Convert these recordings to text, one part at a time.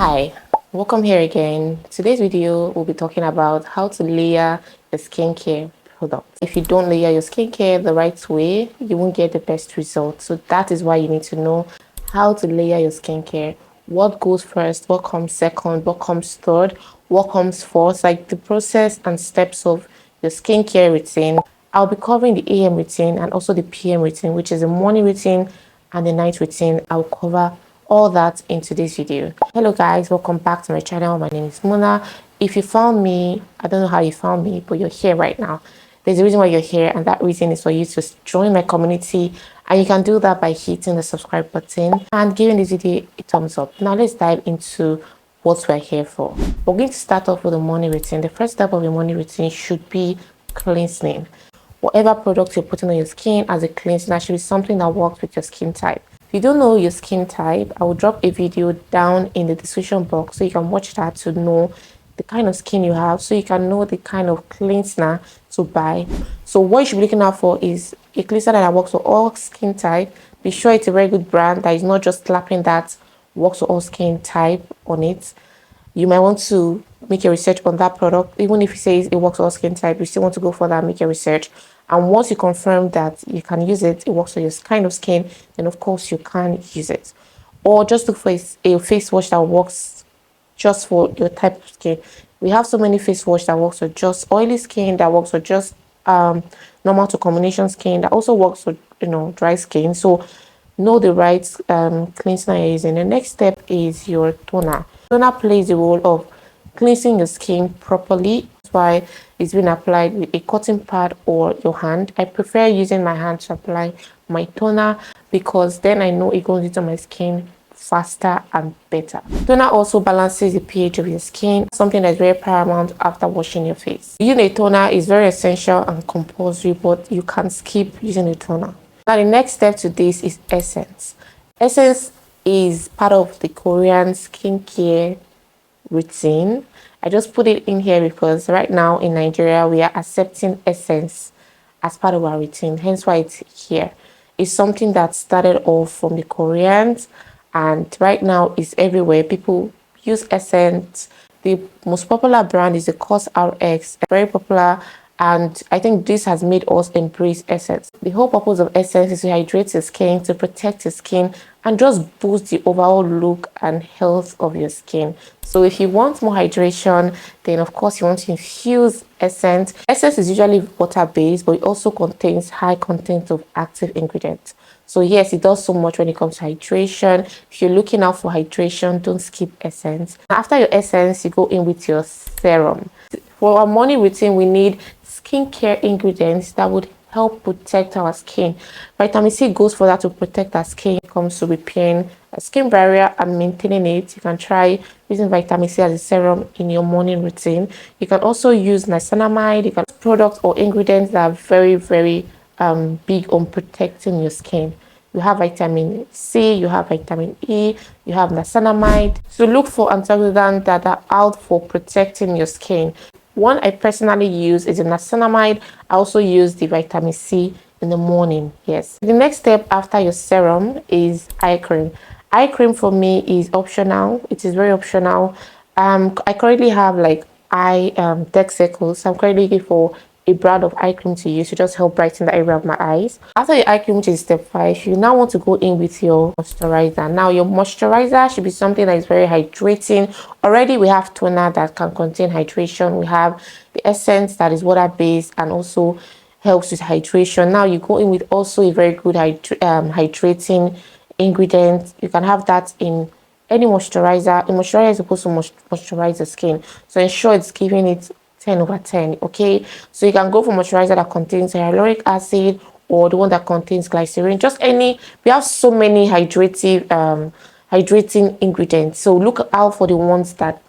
Hi, welcome here again. Today's video we'll be talking about how to layer your skincare product. If you don't layer your skincare the right way, you won't get the best results. So that is why you need to know how to layer your skincare. What goes first, what comes second, what comes third, what comes fourth, like the process and steps of your skincare routine. I'll be covering the AM routine and also the PM routine, which is the morning routine and the night routine. I'll cover all that in today's video. Hello guys, welcome back to my channel. My name is Muna. If you found me, I don't know how you found me, but you're here right now. There's a reason why you're here, and that reason is for you to join my community, and you can do that by hitting the subscribe button and giving this video a thumbs up. Now let's dive into what we're here for. We're going to start off with the morning routine. The first step of the morning routine should be cleansing. Whatever product you're putting on your skin as a cleanser should be something that works with your skin type. If you don't know your skin type, I will drop a video down in the description box so you can watch that to know the kind of skin you have, so you can know the kind of cleanser to buy. So what you should be looking out for is a cleanser that works for all skin type. Be sure it's a very good brand that is not just slapping that works for all skin type on it. You might want to make a research on that product. Even if it says it works for all skin type, you still want to go for that, make a research. And once you confirm that you can use it, it works for your kind of skin, then of course you can use it. Or just look for a face wash that works just for your type of skin. We have so many face wash that works for just oily skin, that works for just normal to combination skin, that also works for dry skin. So know the right cleanser you're using. The next step is your toner. Toner plays the role of cleansing your skin properly. That's why it's been applied with a cotton pad or your hand. I prefer using my hand to apply my toner because then I know it goes into my skin faster and better. Toner also balances the pH of your skin, something that's very paramount after washing your face. Using a toner is very essential and compulsory, but you can't skip using a toner. Now the next step to this is essence. Essence is part of the Korean skincare routine. I just put it in here because right now in Nigeria we are accepting essence as part of our routine, hence why it's here. It's something that started off from the Koreans and right now it's everywhere. People use essence. The most popular brand is the COSRX, very popular, and I think this has made us embrace essence. The whole purpose of essence is to hydrate your skin, to protect your skin, and just boost the overall look and health of your skin. So if you want more hydration, then of course you want to infuse essence. Essence is usually water-based, but it also contains high content of active ingredients. So yes, it does so much when it comes to hydration. If you're looking out for hydration, don't skip essence. After your essence, you go in with your serum. For our morning routine, we need skincare ingredients that would help protect our skin. Vitamin C goes for that to protect our skin. When it comes to repairing a skin barrier and maintaining it, you can try using vitamin C as a serum in your morning routine. You can also use niacinamide. You can use products or ingredients that are very big on protecting your skin. You have vitamin C, you have vitamin E, you have niacinamide. So look for antioxidants that are out for protecting your skin. One I personally use is the niacinamide. I also use the vitamin C in the morning. Yes. The next step after your serum is eye cream. Eye cream for me is optional. It is very optional. I currently have like eye dark circles. I'm currently looking for a brand of eye cream to use to just help brighten the area of my eyes. After your eye cream, which is step 5, you now want to go in with your moisturizer. Now your moisturizer should be something that is very hydrating. Already we have toner that can contain hydration. We have the essence that is water based and also helps with hydration. Now you go in with also a very good hydrating ingredient. You can have that in any moisturizer. A moisturizer is supposed to moisturize the skin, so ensure it's giving it 10/10. Okay, so you can go for moisturizer that contains hyaluronic acid or the one that contains glycerin. Just any. We have so many hydrating ingredients, so look out for the ones that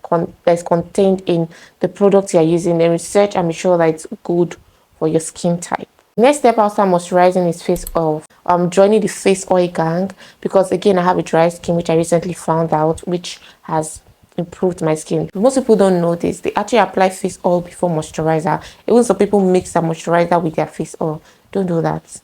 that's contained in the product you're using. Then research and be sure that it's good for your skin type. Next step after moisturizing is face oil. Joining the face oil gang because again I have a dry skin, which I recently found out, which has improved my skin. Most people don't know this. They actually apply face oil before moisturizer. Even some people mix their moisturizer with their face oil. Don't do that.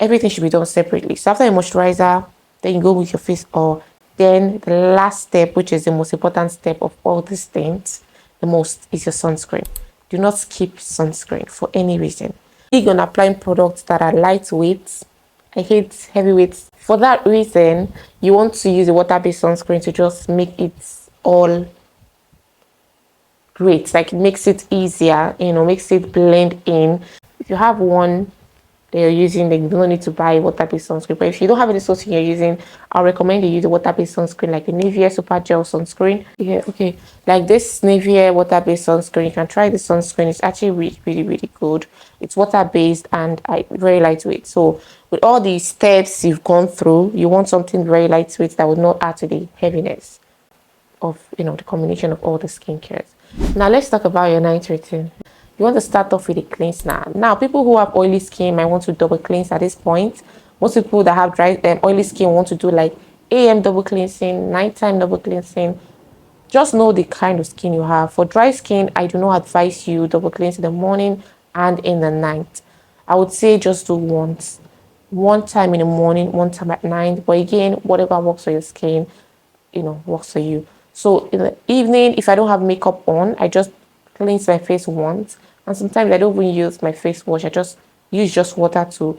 Everything should be done separately. So after your moisturizer, then you go with your face oil. Then the last step, which is the most important step of all these things, the most, is your sunscreen. Do not skip sunscreen for any reason. Big on applying products that are lightweight. I hate heavyweights. For that reason, you want to use a water-based sunscreen to just make it all great. Like, it makes it easier, makes it blend in. If you have one that you're using, then you don't need to buy water-based sunscreen. But if you don't have any sunscreen you're using, I'll recommend you use a water-based sunscreen, like the Nivea Super Gel sunscreen. Yeah, okay. Like this Nivea water-based sunscreen, you can try this sunscreen. It's actually really, really, really good. It's water-based and very lightweight. So with all these steps you've gone through, you want something very lightweight that will not add to the heaviness of, the combination of all the skincare. Now let's talk about your night routine. You want to start off with a cleanse now. Now, people who have oily skin might want to double cleanse at this point. Most people that have dry oily skin want to do like AM double cleansing, nighttime double cleansing. Just know the kind of skin you have. For dry skin, I do not advise you double cleanse in the morning and in the night. I would say just do once. One time in the morning, one time at night. But again, whatever works for your skin, works for you. So in the evening, if I don't have makeup on, I just cleanse my face once. And sometimes I don't even use my face wash. I just use just water to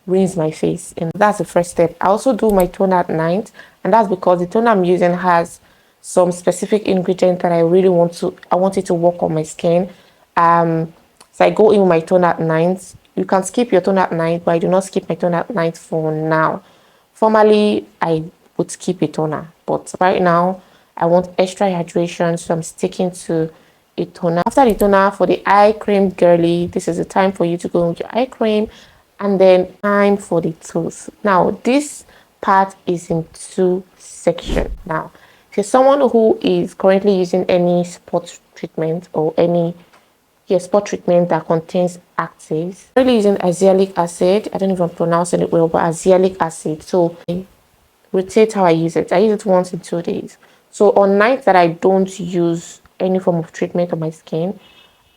rinse my face. And that's the first step. I also do my toner at night. And that's because the toner I'm using has some specific ingredient that I want it to work on my skin. So I go in with my toner at night. You can skip your toner at night, but I do not skip my toner at night for now. Formerly, I would skip a toner, but right now I want extra hydration, so I'm sticking to a toner. After the toner, for the eye cream girly, this is the time for you to go with your eye cream, and then time for the tooth. Now this part is in two sections. Now if you're someone who is currently using any spot treatment or any spot treatment that contains actives, I'm really using azelaic acid. I don't even pronounce it well, but azelaic acid. So rotate how I use it. I use it once in 2 days. So on nights that I don't use any form of treatment on my skin,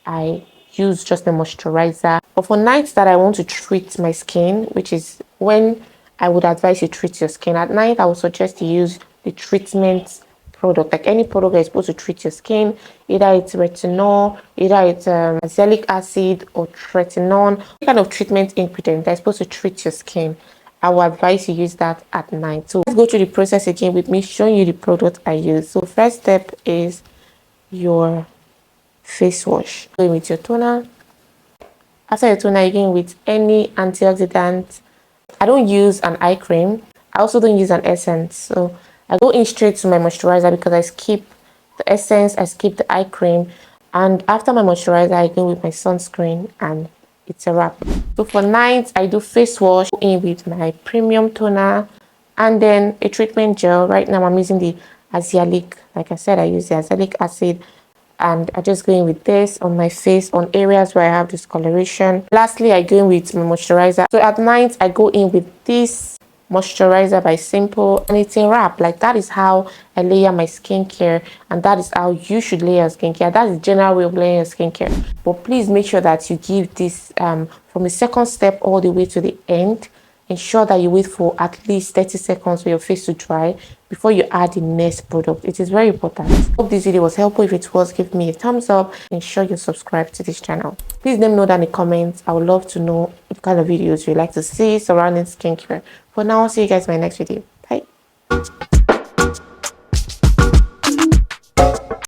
I use just the moisturizer. But for nights that I want to treat my skin, which is when I would advise you treat your skin at night, I would suggest you use the treatment product, like any product that is supposed to treat your skin. Either it's retinol, either it's azelaic acid or tretinoin. Any kind of treatment ingredient that is supposed to treat your skin, I will advise you use that at night. So let's go through the process again with me showing you the product I use. So first step is your face wash. Going with your toner. After your toner, again with any antioxidant. I don't use an eye cream. I also don't use an essence. So I go in straight to my moisturizer because I skip the essence, I skip the eye cream. And after my moisturizer, I go with my sunscreen and it's a wrap. So for night, I do face wash in with my premium toner and then a treatment gel. Right now, I'm using the azelaic. Like I said, I use the azelaic acid. And I just go in with this on my face on areas where I have discoloration. Lastly, I go in with my moisturizer. So at night, I go in with this moisturizer by Simple, and it's a wrap. Like, that is how I layer my skincare, and that is how you should layer skincare. That's the general way of layering your skincare. But please make sure that you give this from the second step all the way to the end. Ensure that you wait for at least 30 seconds for your face to dry before you add the next product. It is very important. Hope this video was helpful. If it was, give me a thumbs up. Ensure you subscribe to this channel. Please let me know down in the comments. I would love to know what kind of videos you'd like to see surrounding skincare. For now, I'll see you guys in my next video. Bye.